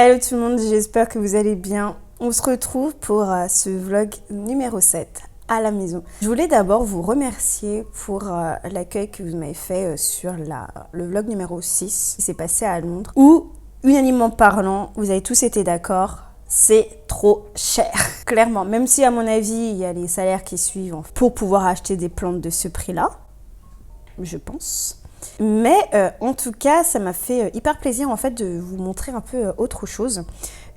Hello tout le monde, j'espère que vous allez bien. On se retrouve pour ce vlog numéro 7 à la maison. Je voulais d'abord vous remercier pour l'accueil que vous m'avez fait sur le vlog numéro 6 qui s'est passé à Londres où, unanimement parlant, vous avez tous été d'accord, c'est trop cher. Clairement, même si à mon avis, il y a les salaires qui suivent pour pouvoir acheter des plantes de ce prix-là, je pense. Mais en tout cas, ça m'a fait hyper plaisir en fait de vous montrer un peu autre chose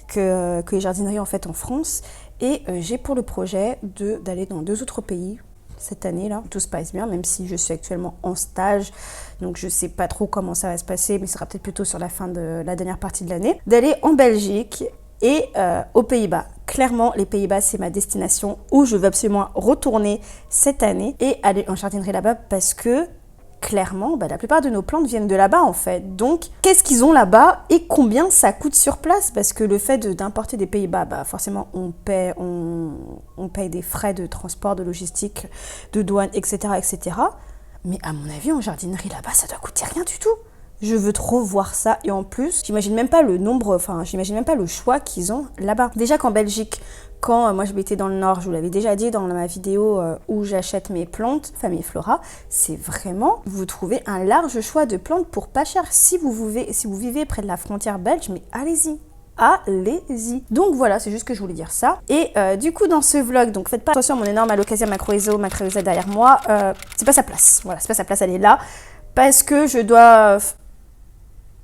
que les jardineries en fait en France. Et j'ai pour le projet d'aller dans 2 autres pays cette année là. Tout se passe bien, même si je suis actuellement en stage, donc je sais pas trop comment ça va se passer, mais ce sera peut-être plutôt sur la fin de la dernière partie de l'année. D'aller en Belgique et aux Pays-Bas. Clairement, les Pays-Bas, c'est ma destination où je veux absolument retourner cette année et aller en jardinerie là-bas parce que clairement, la plupart de nos plantes viennent de là-bas en fait. Donc, qu'est-ce qu'ils ont là-bas et combien ça coûte sur place? Parce que le fait d'importer des Pays-Bas, forcément, on paye des frais de transport, de logistique, de douane, etc., etc. Mais à mon avis, en jardinerie là-bas, ça doit coûter rien du tout. Je veux trop voir ça. Et en plus, j'imagine même pas j'imagine même pas le choix qu'ils ont là-bas. Déjà qu'en Belgique, quand moi je m'étais dans le Nord, je vous l'avais déjà dit dans ma vidéo où j'achète mes plantes, Famille Flora, c'est vraiment, vous trouvez un large choix de plantes pour pas cher. Si vous vivez près de la frontière belge, mais allez-y. Allez-y. Donc voilà, c'est juste que je voulais dire ça. Et du coup, dans ce vlog, donc faites pas attention à mon énorme Alocasia macrorhiza derrière moi. C'est pas sa place. Voilà, c'est pas sa place, elle est là. Parce que je dois...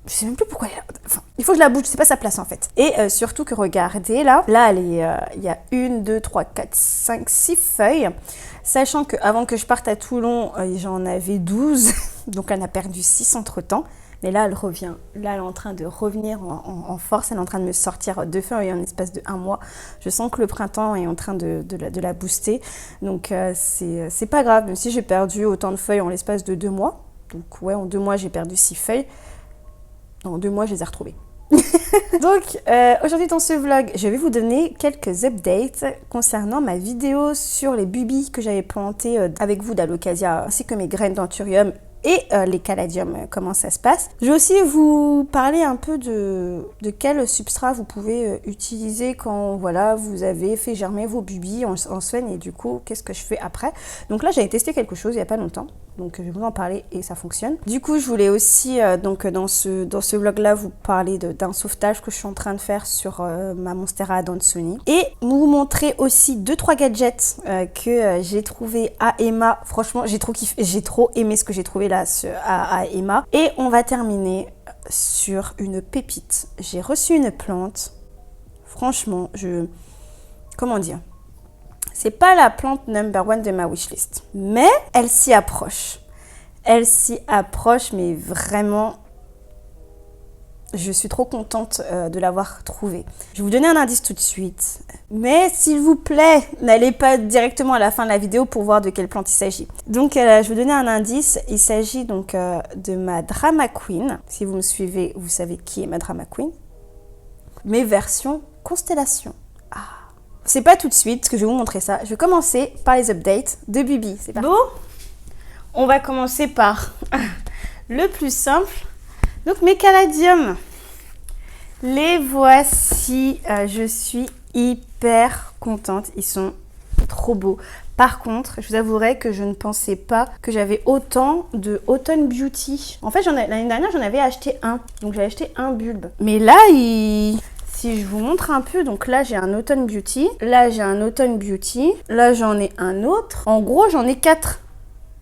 Je sais même plus pourquoi elle est là. Enfin, il faut que je la bouge, c'est pas sa place en fait. Et surtout que regardez là, elle est, il y a 1, 2, 3, 4, 5, 6 feuilles. Sachant qu'avant que je parte à Toulon, j'en avais 12. Donc elle en a perdu 6 entre temps. Mais là, elle revient. Là, elle est en train de revenir en force. Elle est en train de me sortir 2 feuilles en espace de 1 mois. Je sens que le printemps est en train de la booster. Donc c'est pas grave, même si j'ai perdu autant de feuilles en l'espace de 2 mois. Donc ouais, en 2 mois, j'ai perdu 6 feuilles. En 2 mois, je les ai retrouvées. Donc, aujourd'hui dans ce vlog, je vais vous donner quelques updates concernant ma vidéo sur les bubis que j'avais plantées avec vous d'Alocasia, ainsi que mes graines d'anthurium et les caladiums, comment ça se passe. Je vais aussi vous parler un peu de quel substrat vous pouvez utiliser quand voilà, vous avez fait germer vos bubis en soigne et du coup, qu'est-ce que je fais après. Donc là, j'avais testé quelque chose il n'y a pas longtemps. Donc je vais vous en parler et ça fonctionne. Du coup, je voulais aussi, donc dans ce vlog-là, vous parler d'un sauvetage que je suis en train de faire sur ma Monstera Adansonii. Et vous montrer aussi 2-3 gadgets que j'ai trouvé à Emma. Franchement, j'ai trop aimé ce que j'ai trouvé là à Emma. Et on va terminer sur une pépite. J'ai reçu une plante. Franchement, comment dire? C'est pas la plante number 1 de ma wishlist, mais elle s'y approche. Elle s'y approche, mais vraiment, je suis trop contente de l'avoir trouvée. Je vais vous donner un indice tout de suite, mais s'il vous plaît, n'allez pas directement à la fin de la vidéo pour voir de quelle plante il s'agit. Donc, je vais vous donner un indice. Il s'agit donc de ma Drama Queen. Si vous me suivez, vous savez qui est ma Drama Queen. Mais version constellation. C'est pas tout de suite que je vais vous montrer ça. Je vais commencer par les updates de Bubi. C'est parti. Bon, on va commencer par le plus simple. Donc mes caladiums. Les voici. Je suis hyper contente. Ils sont trop beaux. Par contre, je vous avouerai que je ne pensais pas que j'avais autant de Autumn Beauty. En fait, l'année dernière, j'en avais acheté un. Donc j'ai acheté un bulbe. Mais là, si je vous montre un peu, donc là j'ai un Autumn Beauty, là j'ai un Autumn Beauty, là j'en ai un autre. En gros j'en ai 4.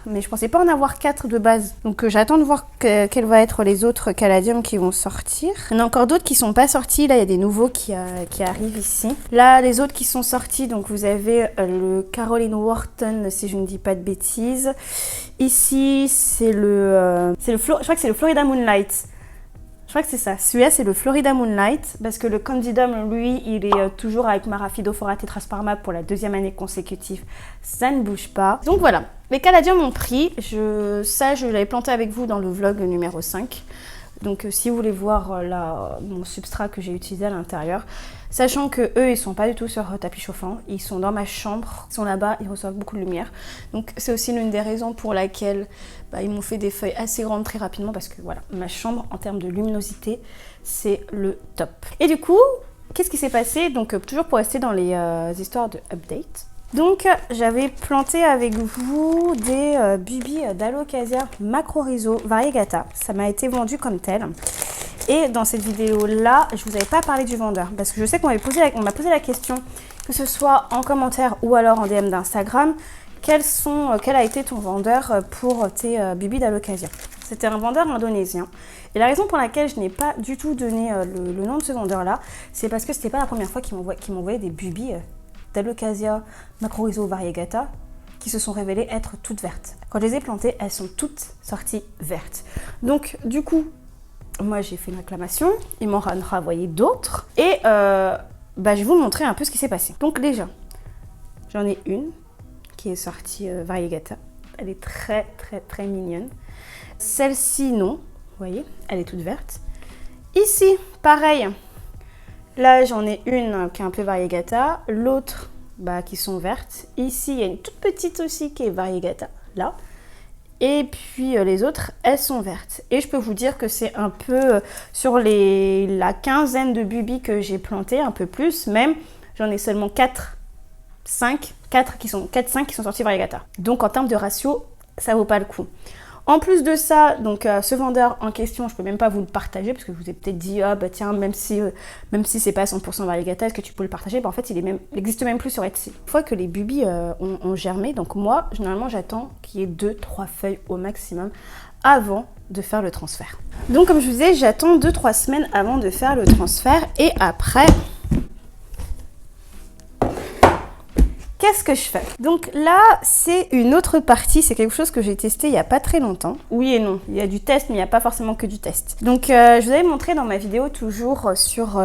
Mais je pensais pas en avoir 4 de base. Donc j'attends de voir quels vont être les autres caladiums qui vont sortir. Il y en a encore d'autres qui sont pas sortis. Là il y a des nouveaux qui arrivent ici. Là les autres qui sont sortis, donc vous avez le Caroline Wharton, si je ne dis pas de bêtises. Ici c'est je crois que c'est le Florida Moonlight. Je crois que c'est ça. Celui-là, c'est le Florida Moonlight parce que le Candidum, lui, il est toujours avec Maraphidophora tetrasparma pour la 2e année consécutive. Ça ne bouge pas. Donc voilà, les caladiums ont pris. Ça, je l'avais planté avec vous dans le vlog numéro 5. Donc si vous voulez voir mon substrat que j'ai utilisé à l'intérieur, sachant que eux ils sont pas du tout sur tapis chauffant, ils sont dans ma chambre, ils sont là-bas, ils reçoivent beaucoup de lumière. Donc c'est aussi l'une des raisons pour laquelle ils m'ont fait des feuilles assez grandes très rapidement parce que voilà, ma chambre en termes de luminosité, c'est le top. Et du coup, qu'est-ce qui s'est passé? Donc toujours pour rester dans les histoires de update. Donc j'avais planté avec vous des bubis d'Alocasia macrorhizo variegata. Ça m'a été vendu comme tel. Et dans cette vidéo-là, je vous avais pas parlé du vendeur parce que je sais qu'on m'a posé la question, que ce soit en commentaire ou alors en DM d'Instagram, quel a été ton vendeur pour tes bubis d'Alocasia. C'était un vendeur indonésien. Et la raison pour laquelle je n'ai pas du tout donné le nom de ce vendeur-là, c'est parce que c'était pas la première fois qu'il m'envoyait des bubis d'Alocasia macrorhizo variegata qui se sont révélées être toutes vertes. Quand je les ai plantées, elles sont toutes sorties vertes. Donc du coup, moi j'ai fait une réclamation, ils m'en ont renvoyé d'autres et je vais vous montrer un peu ce qui s'est passé. Donc déjà, j'en ai une qui est sortie variegata. Elle est très très très mignonne. Celle-ci non, vous voyez, elle est toute verte. Ici, pareil. Là, j'en ai une qui est un peu variegata, l'autre qui sont vertes. Ici, il y a une toute petite aussi qui est variegata, là. Et puis les autres, elles sont vertes. Et je peux vous dire que c'est un peu sur la quinzaine de bubis que j'ai plantés, un peu plus même, j'en ai seulement 4-5 qui sont sortis variegata. Donc en termes de ratio, ça vaut pas le coup. En plus de ça, donc ce vendeur en question, je peux même pas vous le partager parce que je vous ai peut-être dit ah bah tiens, même si c'est pas 100% variegata, est-ce que tu peux le partager? En fait, il n'existe même plus sur Etsy. Une fois que les bubis ont germé, donc moi généralement j'attends qu'il y ait 2-3 feuilles au maximum avant de faire le transfert. Donc comme je vous disais, j'attends 2-3 semaines avant de faire le transfert et après qu'est-ce que je fais? Donc là, c'est une autre partie, c'est quelque chose que j'ai testé il n'y a pas très longtemps. Oui et non, il y a du test, mais il n'y a pas forcément que du test. Donc je vous avais montré dans ma vidéo toujours sur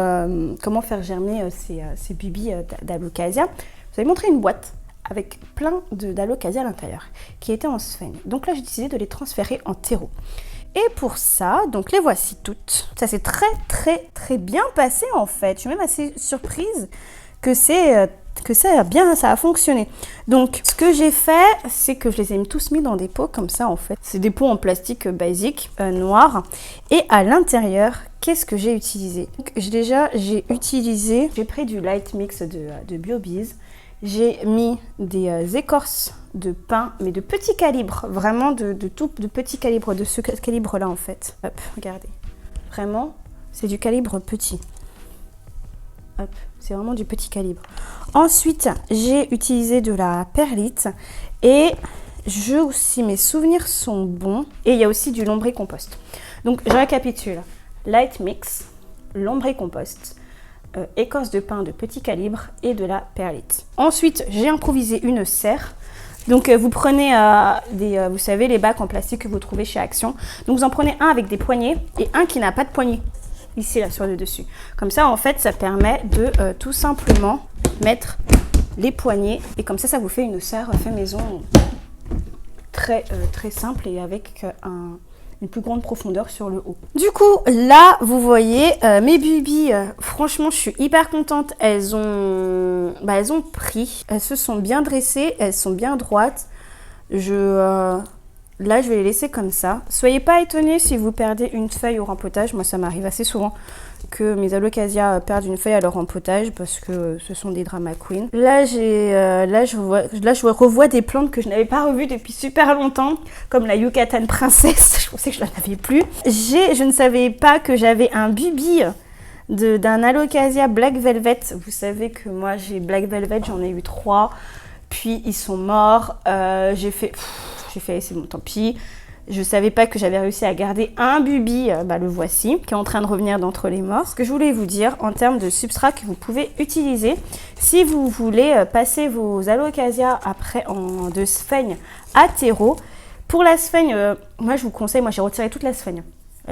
comment faire germer ces bubis d'Alocasia. Je vous avais montré une boîte avec plein d'Alocasia à l'intérieur, qui étaient en sphène. Donc là, j'ai décidé de les transférer en terreau. Et pour ça, donc les voici toutes. Ça s'est très très très bien passé en fait. Je suis même assez surprise que ça a fonctionné. Donc ce que j'ai fait, c'est que je les ai tous mis dans des pots comme ça en fait. C'est des pots en plastique basique, noir. Et à l'intérieur, qu'est-ce que j'ai utilisé? Donc, j'ai pris du light mix de BioBees. J'ai mis des écorces de pin, mais de petit calibre, vraiment de petit calibre, de ce calibre-là en fait. Hop, regardez. Vraiment, c'est du calibre petit. Hop, c'est vraiment du petit calibre. Ensuite, j'ai utilisé de la perlite et si mes souvenirs sont bons, et il y a aussi du lombricompost. Donc, je récapitule. Light mix, lombricompost, écorce de pin de petit calibre et de la perlite. Ensuite, j'ai improvisé une serre. Donc, vous prenez vous savez, les bacs en plastique que vous trouvez chez Action. Donc, vous en prenez un avec des poignées et un qui n'a pas de poignée. Ici, là, sur le dessus. Comme ça, en fait, ça permet de tout simplement mettre les poignées. Et comme ça vous fait une serre fait maison très, très simple et avec une plus grande profondeur sur le haut. Du coup, là, vous voyez, mes bubis, franchement, je suis hyper contente. Elles ont pris. Elles se sont bien dressées. Elles sont bien droites. Là, je vais les laisser comme ça. Soyez pas étonnés si vous perdez une feuille au rempotage. Moi, ça m'arrive assez souvent que mes Alocasia perdent une feuille à leur rempotage parce que ce sont des drama queens. Là, je revois des plantes que je n'avais pas revues depuis super longtemps, comme la Yucatan Princess. Je pensais que je n'en avais plus. Je ne savais pas que j'avais un bubi d'un Alocasia Black Velvet. Vous savez que moi, j'ai Black Velvet, j'en ai eu 3. Puis, ils sont morts. J'ai fait, c'est bon, tant pis. Je savais pas que j'avais réussi à garder un bubi, le voici, qui est en train de revenir d'entre les morts. Ce que je voulais vous dire en termes de substrat que vous pouvez utiliser, si vous voulez passer vos Alocasia après de sphaigne à terreau, pour la sphaigne, moi je vous conseille, j'ai retiré toute la sphaigne.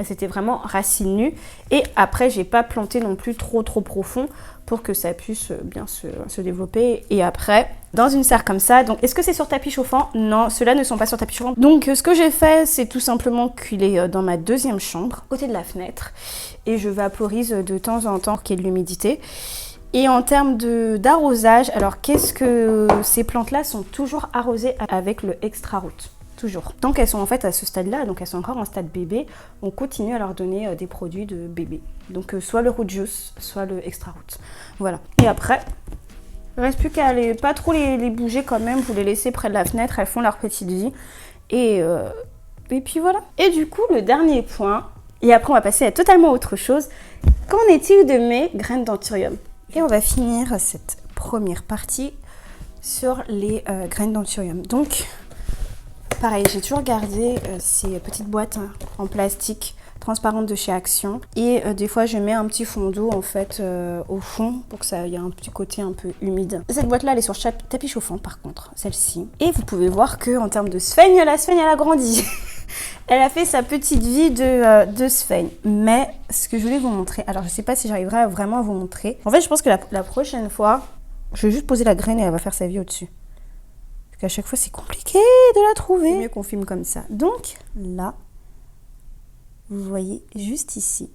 C'était vraiment racine nue. Et après, j'ai pas planté non plus trop profond pour que ça puisse bien se développer. Et après, dans une serre comme ça. Donc, est-ce que c'est sur tapis chauffant? Non, ceux-là ne sont pas sur tapis chauffant. Donc, ce que j'ai fait, c'est tout simplement qu'il est dans ma deuxième chambre, côté de la fenêtre. Et je vaporise de temps en temps qu'il y ait de l'humidité. Et en termes d'arrosage, alors qu'est-ce que ces plantes-là sont toujours arrosées avec le extra root? toujours. Tant qu'elles sont en fait à ce stade-là, donc elles sont encore en stade bébé, on continue à leur donner des produits de bébé. Donc soit le root juice, soit le extra root. Voilà. Et après, il ne reste plus qu'à pas trop les bouger quand même, vous les laissez près de la fenêtre, elles font leur petite vie. Et puis voilà. Et du coup, le dernier point, et après on va passer à totalement autre chose. Qu'en est-il de mes graines d'anthurium? Et on va finir cette première partie sur les graines d'anthurium. Donc, pareil, j'ai toujours gardé ces petites boîtes en plastique transparentes de chez Action. Et des fois, je mets un petit fond d'eau en fait au fond pour que ça y ait un petit côté un peu humide. Cette boîte-là, elle est sur tapis chauffant par contre, celle-ci. Et vous pouvez voir que en termes de sphaigne, la sphaigne, elle a grandi. Elle a fait sa petite vie de sphaigne. Mais ce que je voulais vous montrer, alors je sais pas si j'arriverai vraiment à vous montrer. En fait, je pense que la prochaine fois, je vais juste poser la graine et elle va faire sa vie au-dessus. Parce qu'à chaque fois, c'est compliqué de la trouver. C'est mieux qu'on filme comme ça. Donc là, vous voyez juste ici,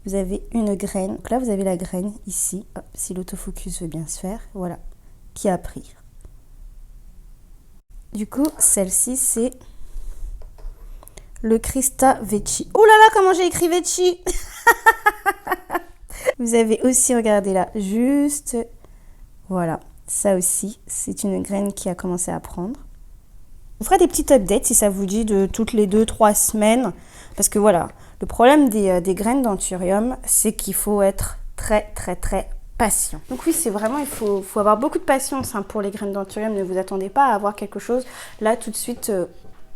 vous avez une graine. Donc là, vous avez la graine ici. Hop, si l'autofocus veut bien se faire, voilà, qui a pris. Du coup, celle-ci, c'est le Christa Vecchi. Oh là là, comment j'ai écrit Vecchi. Vous avez aussi, regardez là, juste, voilà, ça aussi, c'est une graine qui a commencé à prendre. On fera des petites updates si ça vous dit de toutes les 2-3 semaines. Parce que voilà, le problème des graines d'anthurium, c'est qu'il faut être très patient. Donc oui, c'est vraiment, il faut avoir beaucoup de patience pour les graines d'anthurium. Ne vous attendez pas à avoir quelque chose là tout de suite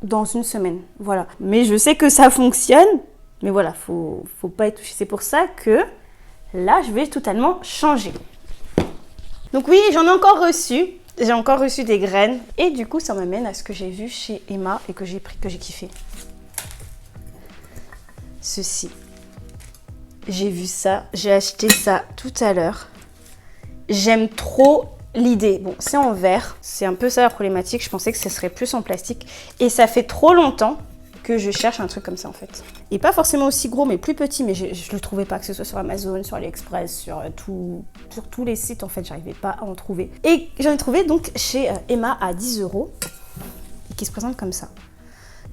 dans une semaine. Voilà. Mais je sais que ça fonctionne. Mais voilà, faut pas être touché. C'est pour ça que là, je vais totalement changer. Donc oui, j'en ai encore reçu. J'ai encore reçu des graines. Et du coup, ça m'amène à ce que j'ai vu chez Emma et que j'ai pris, que j'ai kiffé. Ceci. J'ai vu ça. J'ai acheté ça tout à l'heure. J'aime trop l'idée. Bon, c'est en verre. C'est un peu ça la problématique. Je pensais que ce serait plus en plastique. Et ça fait trop longtemps que je cherche un truc comme ça en fait. Et pas forcément aussi gros, mais plus petit. Mais je le trouvais pas, que ce soit sur Amazon, sur AliExpress, sur tous les sites en fait. J'arrivais pas à en trouver. Et j'en ai trouvé donc chez Emma à 10 €. Qui se présente comme ça.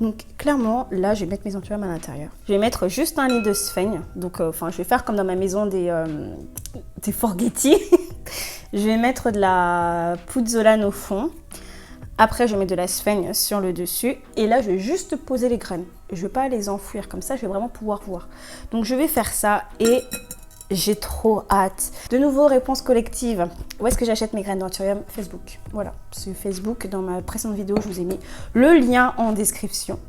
Donc clairement, là, je vais mettre mes anthuriums à l'intérieur. Je vais mettre juste un lit de sphaigne. Donc, je vais faire comme dans ma maison des forgetti. Je vais mettre de la pouzzolane au fond. Après, je vais mettre de la sphaigne sur le dessus. Et là, je vais juste poser les graines. Je ne vais pas les enfouir comme ça, je vais vraiment pouvoir voir. Donc, je vais faire ça et j'ai trop hâte. De nouveau, réponse collective. Où est-ce que j'achète mes graines d'anthurium? Facebook. Voilà, c'est Facebook. Dans ma précédente vidéo, je vous ai mis le lien en description.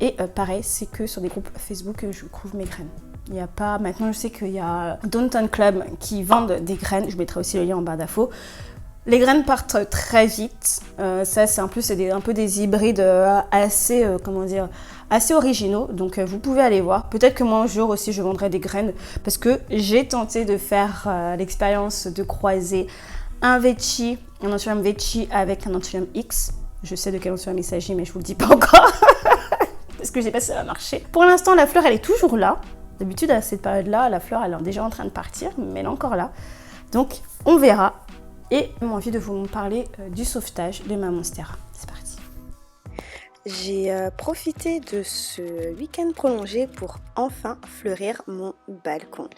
Et pareil, c'est que sur des groupes Facebook que je trouve mes graines. Il n'y a pas... Maintenant, je sais qu'il y a Downton Club qui vendent des graines. Je mettrai aussi le lien en barre d'infos. Les graines partent très vite. Ça, c'est un peu des hybrides assez, assez originaux. Donc, vous pouvez aller voir. Peut-être que moi, un jour aussi, je vendrai des graines. Parce que j'ai tenté de faire l'expérience de croiser un anthurium Vecchi avec un anthurium X. Je sais de quel anthurium il s'agit, mais je vous le dis pas encore. Parce que je sais pas si ça va marcher. Pour l'instant, la fleur, elle est toujours là. D'habitude, à cette période-là, la fleur, elle est déjà en train de partir. Mais elle est encore là. Donc, on verra. Et j'ai envie de vous parler du sauvetage de ma monstera. C'est parti. J'ai profité de ce week-end prolongé pour enfin fleurir mon balcon.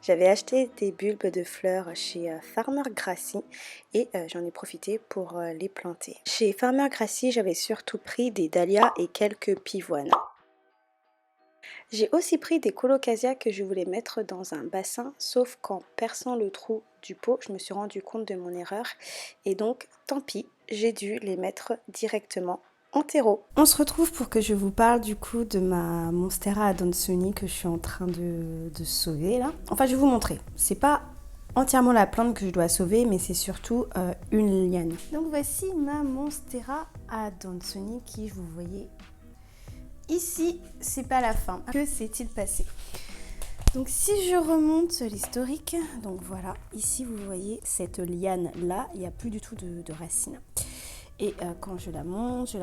J'avais acheté des bulbes de fleurs chez Farmer Grassi et j'en ai profité pour les planter. Chez Farmer Grassi, j'avais surtout pris des dahlias et quelques pivoines. J'ai aussi pris des colocasia que je voulais mettre dans un bassin, sauf qu'en perçant le trou du pot, je me suis rendu compte de mon erreur. Et donc, tant pis, j'ai dû les mettre directement en terreau. On se retrouve pour que je vous parle du coup de ma monstera adansonii que je suis en train de sauver là. Enfin, je vais vous montrer. C'est pas entièrement la plante que je dois sauver, mais c'est surtout une liane. Donc voici ma monstera adansonii qui, vous voyez... Ici, c'est pas la fin. Que s'est-il passé? Donc si je remonte l'historique, donc voilà, ici vous voyez cette liane là, il n'y a plus du tout de racines. Et quand je la monte,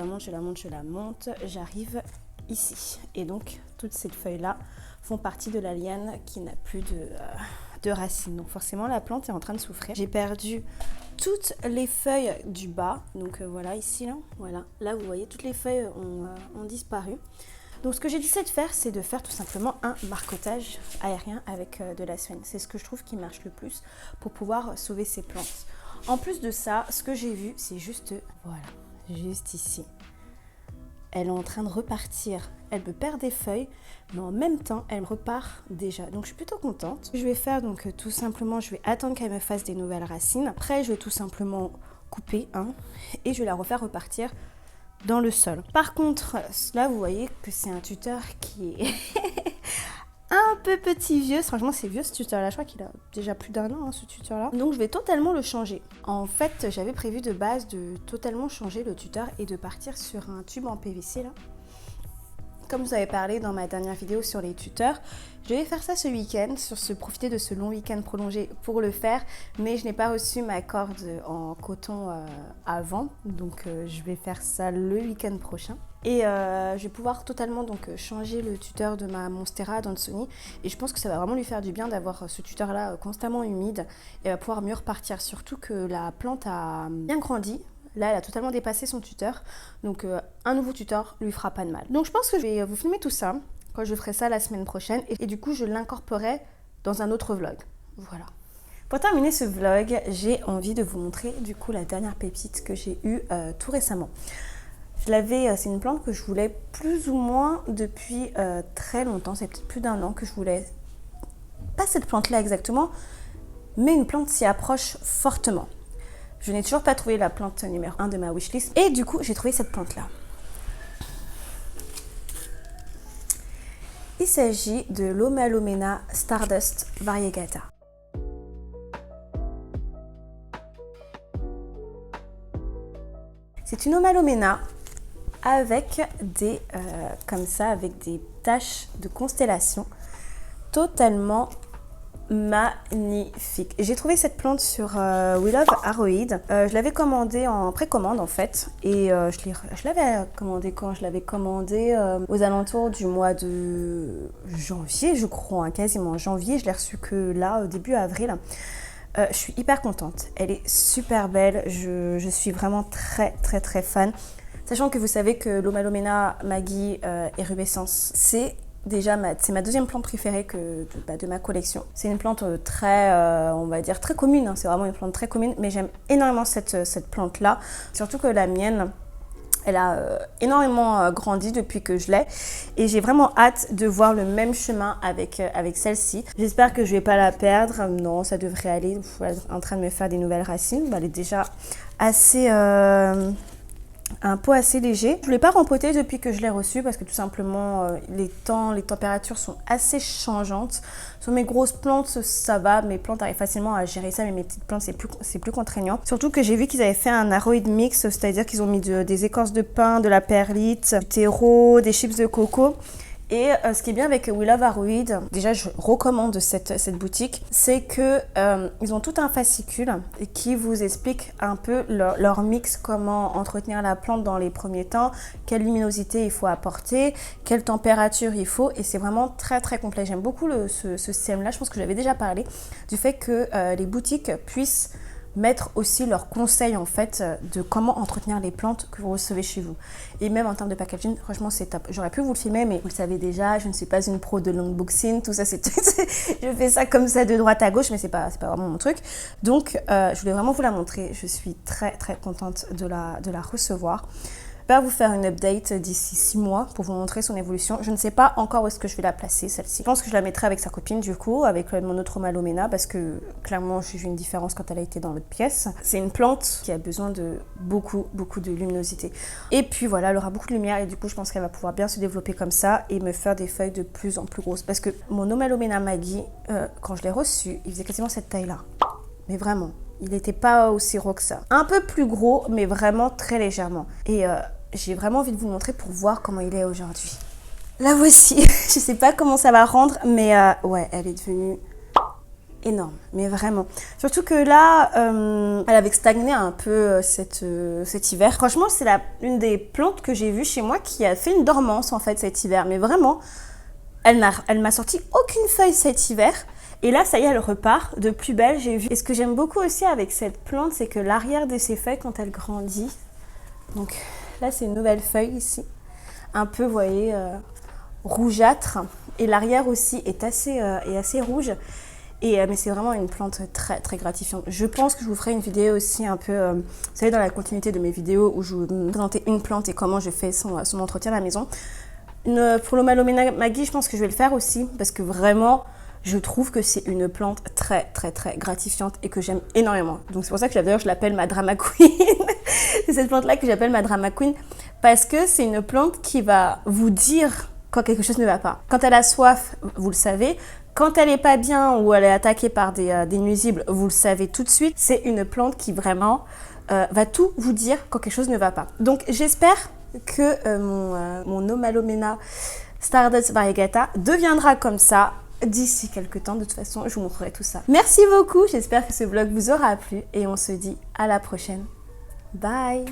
j'arrive ici. Et donc toutes ces feuilles là font partie de la liane qui n'a plus de racines. Donc forcément la plante est en train de souffrir. J'ai perdu toutes les feuilles du bas. Donc voilà, ici, là, voilà. Là, vous voyez, toutes les feuilles ont disparu. Donc ce que j'ai décidé de faire, c'est de faire tout simplement un marcottage aérien avec de la sphène. C'est ce que je trouve qui marche le plus pour pouvoir sauver ces plantes. En plus de ça, ce que j'ai vu, c'est juste, voilà, juste ici. Elle est en train de repartir. Elle me perd des feuilles, mais en même temps, elle repart déjà. Donc, je suis plutôt contente. Ce que je vais faire, donc, tout simplement, je vais attendre qu'elle me fasse des nouvelles racines. Après, je vais tout simplement couper, et je vais la refaire repartir dans le sol. Par contre, là, vous voyez que c'est un tuteur qui est un peu petit vieux. Franchement, c'est vieux ce tuteur-là. Je crois qu'il a déjà plus d'1 an, ce tuteur-là. Donc, je vais totalement le changer. En fait, j'avais prévu de base de totalement changer le tuteur et de partir sur un tube en PVC, là. Comme vous avez parlé dans ma dernière vidéo sur les tuteurs, je vais faire ça ce week-end, profiter de ce long week-end prolongé pour le faire, mais je n'ai pas reçu ma corde en coton avant, donc je vais faire ça le week-end prochain. Et je vais pouvoir totalement donc changer le tuteur de ma Monstera d'Anthony, et je pense que ça va vraiment lui faire du bien d'avoir ce tuteur-là constamment humide, et va pouvoir mieux repartir, surtout que la plante a bien grandi. Là, elle a totalement dépassé son tuteur, donc un nouveau tuteur lui fera pas de mal. Donc je pense que je vais vous filmer tout ça, quand je ferai ça la semaine prochaine, et du coup je l'incorporerai dans un autre vlog. Voilà. Pour terminer ce vlog, j'ai envie de vous montrer du coup la dernière pépite que j'ai eue tout récemment. C'est une plante que je voulais plus ou moins depuis très longtemps, c'est peut-être plus d'1 an que je voulais, pas cette plante-là exactement, mais une plante s'y approche fortement. Je n'ai toujours pas trouvé la plante numéro 1 de ma wishlist. Et du coup, j'ai trouvé cette plante-là. Il s'agit de l'Omalomena Stardust Variegata. C'est une Omalomena avec comme ça, avec des taches de constellation totalement magnifique. J'ai trouvé cette plante sur We Love Aroid. Je l'avais commandée en précommande en fait, et je l'avais commandée quand je l'avais commandée aux alentours du mois de janvier, je crois, quasiment janvier. Je l'ai reçue que là, au début avril. Je suis hyper contente. Elle est super belle. Je suis vraiment très très très fan. Sachant que vous savez que l'Omalomena Maggie Erubescens, c'est ma deuxième plante préférée de ma collection. C'est une plante très, on va dire, très commune. C'est vraiment une plante très commune, mais j'aime énormément cette plante-là. Surtout que la mienne, elle a énormément grandi depuis que je l'ai. Et j'ai vraiment hâte de voir le même chemin avec celle-ci. J'espère que je ne vais pas la perdre. Non, ça devrait aller. Elle est en train de me faire des nouvelles racines. Elle est déjà assez... un pot assez léger. Je ne l'ai pas rempoté depuis que je l'ai reçu parce que tout simplement les températures sont assez changeantes. Sur mes grosses plantes ça va, mes plantes arrivent facilement à gérer ça, mais mes petites plantes c'est plus contraignant. Surtout que j'ai vu qu'ils avaient fait un aroid mix, c'est-à-dire qu'ils ont mis des écorces de pin, de la perlite, du terreau, des chips de coco. Et ce qui est bien avec We Love Aroid, déjà je recommande cette boutique, c'est que ils ont tout un fascicule qui vous explique un peu leur mix, comment entretenir la plante dans les premiers temps, quelle luminosité il faut apporter, quelle température il faut, et c'est vraiment très très complet. J'aime beaucoup ce système-là, je pense que je l'avais déjà parlé, du fait que les boutiques puissent mettre aussi leurs conseils en fait de comment entretenir les plantes que vous recevez chez vous. Et même en termes de packaging, franchement c'est top. J'aurais pu vous le filmer, mais vous le savez déjà, je ne suis pas une pro de l'unboxing, tout ça c'est je fais ça comme ça de droite à gauche, mais c'est pas vraiment mon truc. Donc je voulais vraiment vous la montrer. Je suis très très contente de la recevoir. Je vais vous faire une update d'ici 6 mois pour vous montrer son évolution. Je ne sais pas encore où est-ce que je vais la placer, celle-ci. Je pense que je la mettrai avec sa copine du coup, avec mon autre Omalomena, parce que clairement j'ai vu une différence quand elle a été dans l'autre pièce. C'est une plante qui a besoin de beaucoup de luminosité. Et puis voilà, elle aura beaucoup de lumière et du coup je pense qu'elle va pouvoir bien se développer comme ça et me faire des feuilles de plus en plus grosses. Parce que mon Omalomena Maggie, quand je l'ai reçu, il faisait quasiment cette taille-là. Mais vraiment, il n'était pas aussi gros que ça. Un peu plus gros, mais vraiment très légèrement. Et j'ai vraiment envie de vous montrer pour voir comment il est aujourd'hui. La voici. Je sais pas comment ça va rendre, mais ouais, elle est devenue énorme, mais vraiment. Surtout que là, elle avait stagné un peu cet hiver. Franchement, c'est une des plantes que j'ai vues chez moi qui a fait une dormance en fait cet hiver. Mais vraiment, elle m'a sorti aucune feuille cet hiver. Et là, ça y est, elle repart de plus belle, j'ai vu. Et ce que j'aime beaucoup aussi avec cette plante, c'est que l'arrière de ses feuilles, quand elle grandit, donc là, c'est une nouvelle feuille ici, un peu, vous voyez, rougeâtre. Et l'arrière aussi est assez rouge. Mais c'est vraiment une plante très très gratifiante. Je pense que je vous ferai une vidéo aussi un peu, vous savez, dans la continuité de mes vidéos où je vous présentais une plante et comment je fais son entretien à la maison. Pour le Malomena Maggie, je pense que je vais le faire aussi parce que vraiment, je trouve que c'est une plante très très très gratifiante et que j'aime énormément. Donc c'est pour ça que d'ailleurs je l'appelle ma drama queen. C'est cette plante-là que j'appelle ma drama queen parce que c'est une plante qui va vous dire quand quelque chose ne va pas. Quand elle a soif, vous le savez. Quand elle n'est pas bien ou elle est attaquée par des nuisibles, vous le savez tout de suite. C'est une plante qui vraiment va tout vous dire quand quelque chose ne va pas. Donc j'espère que mon Malomena Stardust Variegata deviendra comme ça d'ici quelques temps. De toute façon, je vous montrerai tout ça. Merci beaucoup, j'espère que ce vlog vous aura plu et on se dit à la prochaine. Bye!